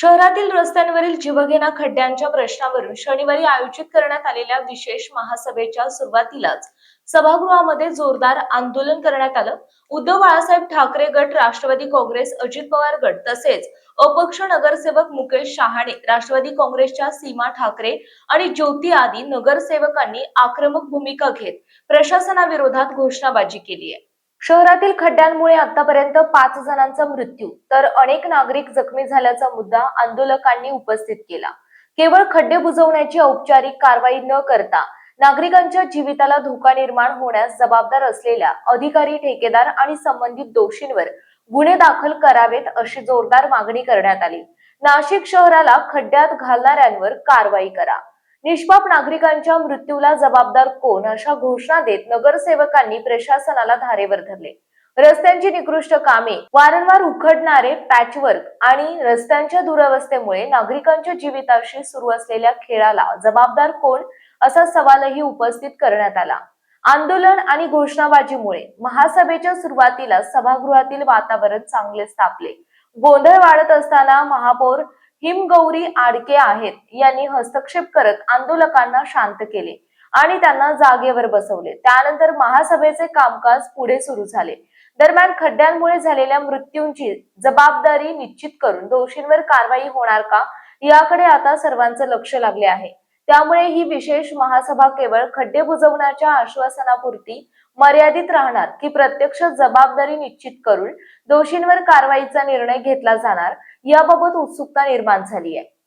शहरातील रस्त्यांवरील जीवघेण्या खड्ड्यांच्या प्रश्नावरून शनिवारी आयोजित करण्यात आलेल्या विशेष महासभेच्या सुरुवातीलाच सभागृहामध्ये जोरदार आंदोलन करण्यात आलं। उद्धव बाळासाहेब ठाकरे गट, राष्ट्रवादी काँग्रेस, अजित पवार गट तसेच अपक्ष नगरसेवक मुकेश शहाणे, राष्ट्रवादी काँग्रेसच्या सीमा ठाकरे आणि ज्योती आदी नगरसेवकांनी आक्रमक भूमिका घेत प्रशासनाविरोधात घोषणाबाजी केली आहे। शहरातील खड्ड्यांमुळे आतापर्यंत 5 जणांचा मृत्यू तर अनेक नागरिक जखमी झाल्याचा मुद्दा आंदोलकांनी उपस्थित केला। केवळ खड्डे बुजवण्याची औपचारिक कारवाई न करता नागरिकांच्या जीविताला धोका निर्माण होण्यास जबाबदार असलेल्या अधिकारी, ठेकेदार आणि संबंधित दोषींवर गुन्हे दाखल करावेत अशी जोरदार मागणी करण्यात आली। नाशिक शहराला खड्ड्यात घालणाऱ्यांवर कारवाई करा, निष्पाप नागरिकांच्या मृत्यूला जबाबदार कोण, अशा घोषणा देत नगरसेवकांनी प्रशासनाला धारेवर धरले। रस्त्यांची निकृष्ट कामे, वारंवार उखडणारे पॅचवर्क आणि रस्त्यांच्या दुरवस्थेमुळे नागरिकांच्या जीविताशी सुरू असलेल्या खेळाला जबाबदार कोण, असा सवालही उपस्थित करण्यात आला। आंदोलन आणि घोषणाबाजीमुळे महासभेच्या सुरुवातीला सभागृहातील वातावरण चांगलेच तापले। गोंधळ वाढत असताना महापौर हिमगौरी आडके आहेत यांनी हस्तक्षेप करत आंदोलकांना शांत केले आणि त्यांना जागेवर बसवले। त्यानंतर महासभेचे कामकाज पुढे सुरू झाले। दरम्यान खड्ड्यांमुळे झालेल्या मृत्यूंची जबाबदारी निश्चित करून दोषींवर कारवाई होणार का, याकडे आता सर्वांचं लक्ष लागले आहे। त्यामुळे ही विशेष महासभा केवळ खड्डे बुजवण्याच्या आश्वासनापुरती मर्यादित राहणार की प्रत्यक्ष जबाबदारी निश्चित करून दोषींवर कारवाईचा निर्णय घेतला जाणार, याबाबत उत्सुकता निर्माण झाली आहे।